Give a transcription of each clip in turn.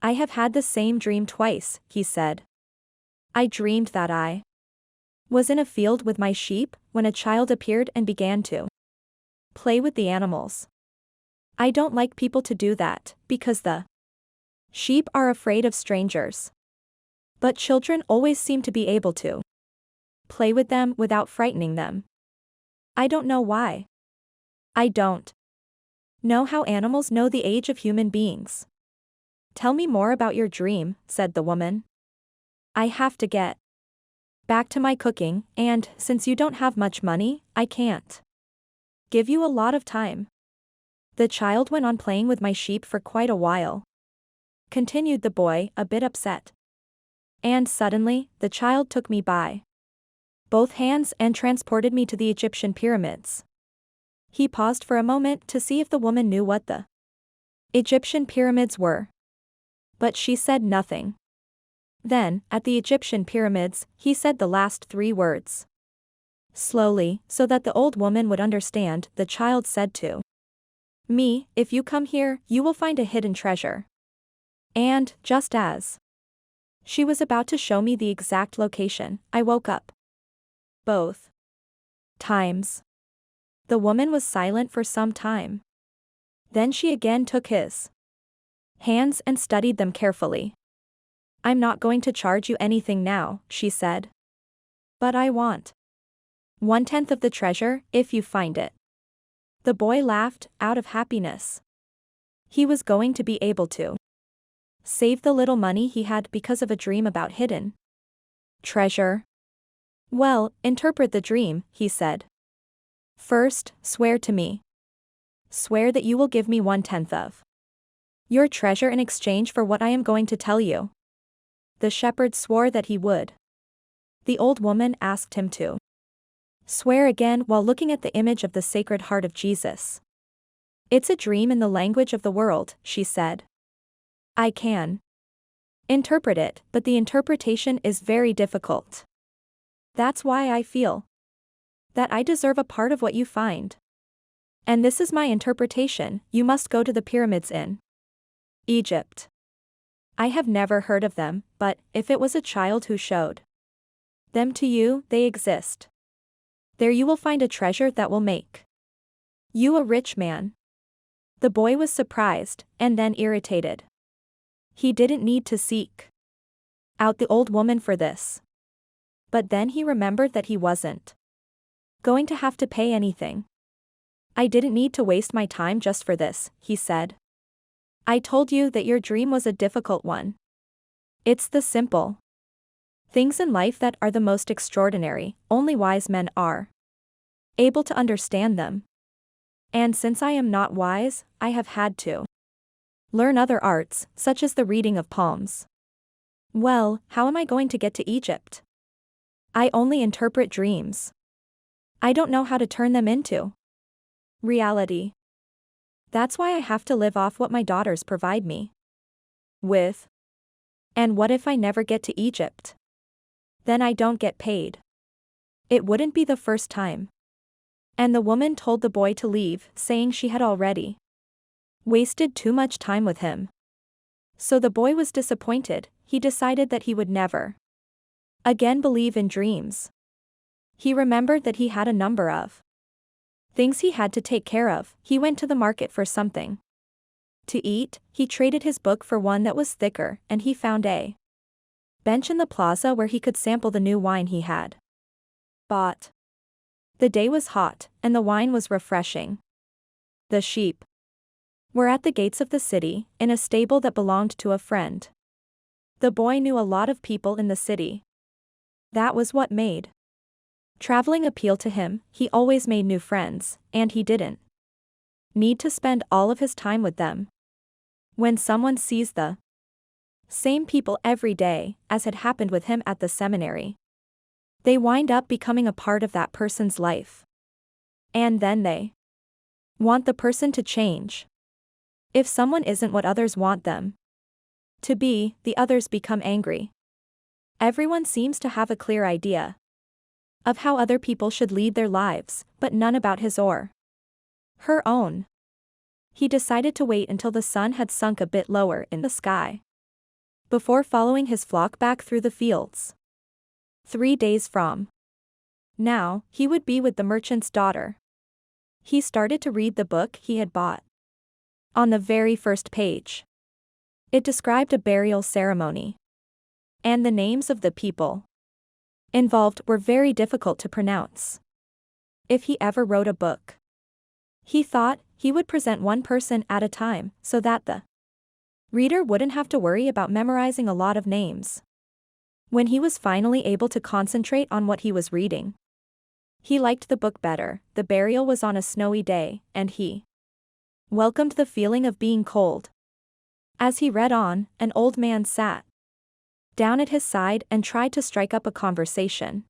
I have had the same dream twice, he said. I dreamed that I was in a field with my sheep when a child appeared and began to play with the animals. I don't like people to do that, because the sheep are afraid of strangers. But children always seem to be able to play with them without frightening them. I don't know why. I don't know how animals know the age of human beings. Tell me more about your dream, said the woman. I have to get back to my cooking, and, since you don't have much money, I can't give you a lot of time. The child went on playing with my sheep for quite a while, continued the boy, a bit upset. And suddenly, the child took me by both hands and transported me to the Egyptian pyramids. He paused for a moment to see if the woman knew what the Egyptian pyramids were. But she said nothing. Then, at the Egyptian pyramids, he said the last 3 words. Slowly, so that the old woman would understand, the child said to me, if you come here, you will find a hidden treasure. And, just as she was about to show me the exact location, I woke up. Both times. The woman was silent for some time. Then she again took his hands and studied them carefully. I'm not going to charge you anything now, she said. But I want 1/10 of the treasure, if you find it. The boy laughed, out of happiness. He was going to be able to save the little money he had because of a dream about hidden treasure. Well, interpret the dream, he said. First, swear to me. Swear that you will give me 1/10 of your treasure in exchange for what I am going to tell you. The shepherd swore that he would. The old woman asked him to swear again while looking at the image of the Sacred Heart of Jesus. It's a dream in the language of the world, she said. I can interpret it, but the interpretation is very difficult. That's why I feel that I deserve a part of what you find. And this is my interpretation: you must go to the pyramids in Egypt. I have never heard of them, but, if it was a child who showed them to you, they exist. There you will find a treasure that will make you a rich man. The boy was surprised, and then irritated. He didn't need to seek out the old woman for this. But then he remembered that he wasn't going to have to pay anything. I didn't need to waste my time just for this, he said. I told you that your dream was a difficult one. It's the simple things in life that are the most extraordinary. Only wise men are able to understand them. And since I am not wise, I have had to learn other arts, such as the reading of palms. Well, how am I going to get to Egypt? I only interpret dreams. I don't know how to turn them into reality. That's why I have to live off what my daughters provide me with. And what if I never get to Egypt? Then I don't get paid. It wouldn't be the first time. And the woman told the boy to leave, saying she had already wasted too much time with him. So the boy was disappointed. He decided that he would never again believe in dreams. He remembered that he had a number of things he had to take care of. He went to the market for something to eat. He traded his book for one that was thicker, and he found a bench in the plaza where he could sample the new wine he had bought. The day was hot, and the wine was refreshing. The sheep were at the gates of the city, in a stable that belonged to a friend. The boy knew a lot of people in the city. That was what made traveling appeal to him. He always made new friends, and he didn't need to spend all of his time with them. When someone sees the same people every day, as had happened with him at the seminary, they wind up becoming a part of that person's life. And then they want the person to change. If someone isn't what others want them to be, the others become angry. Everyone seems to have a clear idea of how other people should lead their lives, but none about his or her own. He decided to wait until the sun had sunk a bit lower in the sky. before following his flock back through the fields. 3 days from now, he would be with the merchant's daughter. He started to read the book he had bought. On the very first page, it described a burial ceremony. And the names of the people involved were very difficult to pronounce. If he ever wrote a book, he thought he would present one person at a time so that the reader wouldn't have to worry about memorizing a lot of names. When he was finally able to concentrate on what he was reading, he liked the book better. The burial was on a snowy day, and he welcomed the feeling of being cold. As he read on, an old man sat down at his side and tried to strike up a conversation.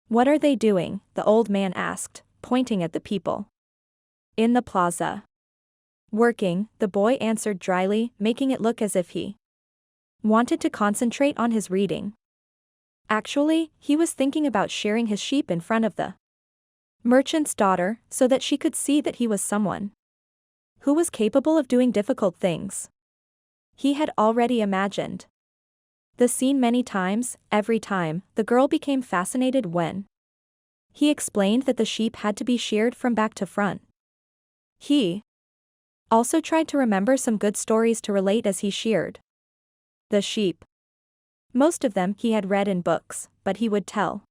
"What are they doing?" the old man asked, pointing at the people in the plaza. "Working," the boy answered dryly, making it look as if he wanted to concentrate on his reading. Actually, he was thinking about shearing his sheep in front of the merchant's daughter so that she could see that he was someone who was capable of doing difficult things. He had already imagined the scene many times. Every time, the girl became fascinated when he explained that the sheep had to be sheared from back to front. He also tried to remember some good stories to relate as he sheared the sheep. Most of them he had read in books, but he would tell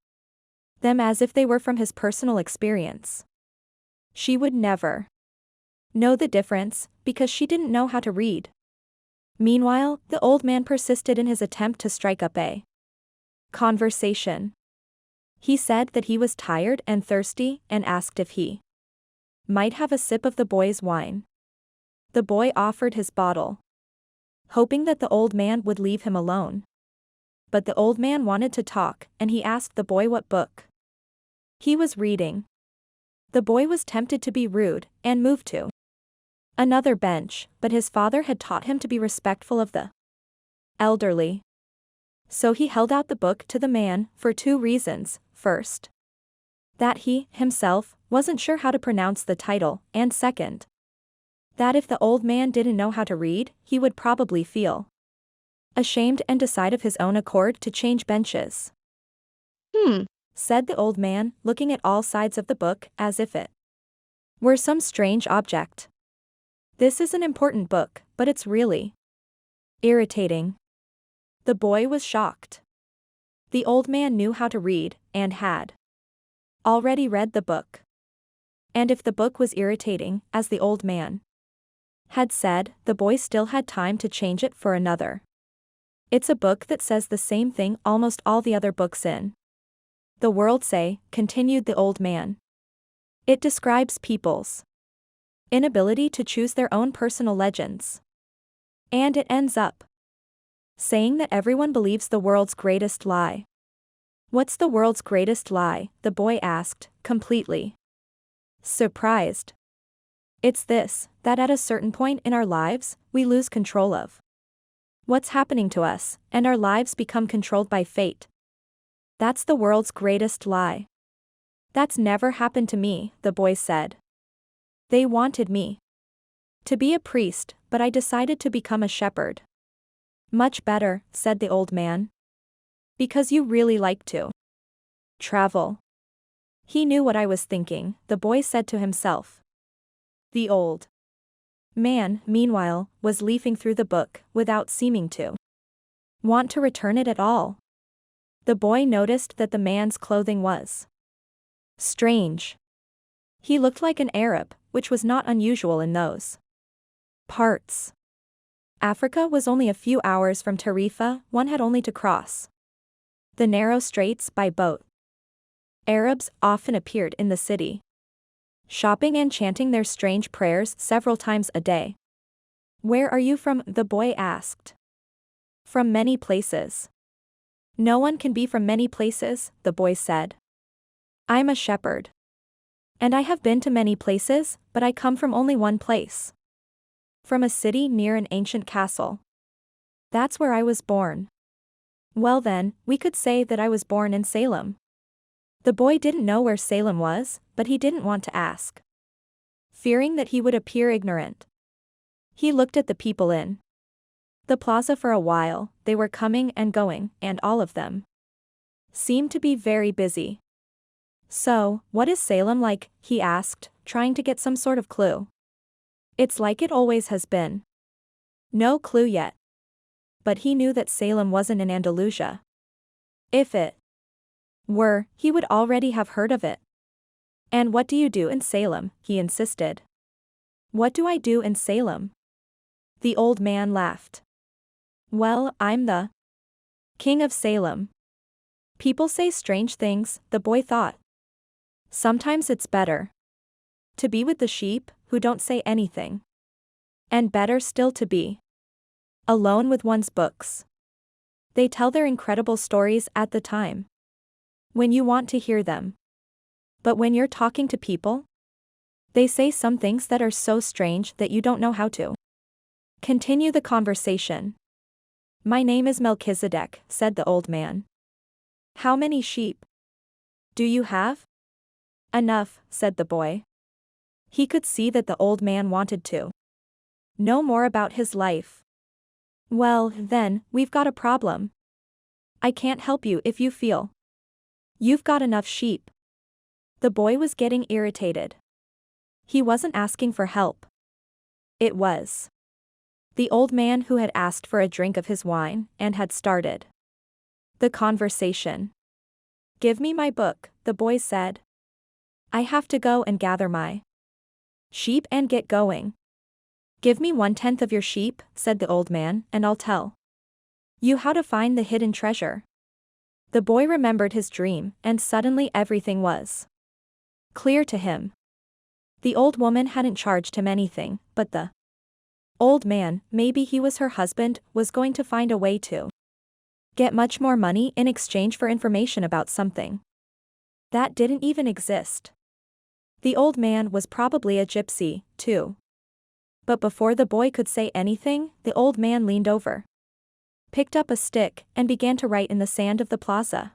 them as if they were from his personal experience. She would never know the difference, because she didn't know how to read. Meanwhile, the old man persisted in his attempt to strike up a conversation. He said that he was tired and thirsty and asked if he might have a sip of the boy's wine. The boy offered his bottle, hoping that the old man would leave him alone. But the old man wanted to talk, and he asked the boy what book he was reading. The boy was tempted to be rude and moved to another bench, but his father had taught him to be respectful of the elderly. So he held out the book to the man for 2 reasons. First, that he, himself, wasn't sure how to pronounce the title, and second, that if the old man didn't know how to read, he would probably feel ashamed and decide of his own accord to change benches. Said the old man, looking at all sides of the book as if it were some strange object. "This is an important book, but it's really irritating." The boy was shocked. The old man knew how to read, and had already read the book. And if the book was irritating, as the old man had said, the boy still had time to change it for another. "It's a book that says the same thing almost all the other books in the world say," continued the old man. "It describes people's inability to choose their own personal legends. And it ends up saying that everyone believes the world's greatest lie." "What's the world's greatest lie?" the boy asked, completely surprised. "It's this, that at a certain point in our lives, we lose control of what's happening to us, and our lives become controlled by fate. That's the world's greatest lie." "That's never happened to me," the boy said. "They wanted me to be a priest, but I decided to become a shepherd." "Much better," said the old man. "Because you really like to travel." He knew what I was thinking, the boy said to himself. The old man, meanwhile, was leafing through the book, without seeming to want to return it at all. The boy noticed that the man's clothing was strange. He looked like an Arab, which was not unusual in those parts. Africa was only a few hours from Tarifa. One had only to cross the narrow straits by boat. Arabs often appeared in the city, shopping and chanting their strange prayers several times a day. "Where are you from?" the boy asked. "From many places." "No one can be from many places," the boy said. "I'm a shepherd. And I have been to many places, but I come from only one place. From a city near an ancient castle. That's where I was born." "Well then, we could say that I was born in Salem." The boy didn't know where Salem was, but he didn't want to ask, fearing that he would appear ignorant. He looked at the people in The plaza for a while, they were coming and going, and all of them seemed to be very busy. So, what is Salem like? He asked, trying to get some sort of clue. It's like it always has been. No clue yet. But he knew that Salem wasn't in Andalusia. If it were, he would already have heard of it. And what do you do in Salem? He insisted. What do I do in Salem? The old man laughed. Well, I'm the king of Salem. People say strange things, the boy thought. Sometimes it's better to be with the sheep, who don't say anything. And better still to be alone with one's books. They tell their incredible stories at the time when you want to hear them. But when you're talking to people, they say some things that are so strange that you don't know how to continue the conversation. My name is Melchizedek, said the old man. How many sheep do you have? Enough, said the boy. He could see that the old man wanted to know more about his life. Well, then, we've got a problem. I can't help you if you feel you've got enough sheep. The boy was getting irritated. He wasn't asking for help. It was the old man who had asked for a drink of his wine and had started the conversation. Give me my book, the boy said. I have to go and gather my sheep and get going. Give me 1/10 of your sheep, said the old man, and I'll tell you how to find the hidden treasure. The boy remembered his dream, and suddenly everything was clear to him. The old woman hadn't charged him anything, but the old man, maybe he was her husband, was going to find a way to get much more money in exchange for information about something that didn't even exist. The old man was probably a gypsy, too. But before the boy could say anything, the old man leaned over, picked up a stick, and began to write in the sand of the plaza.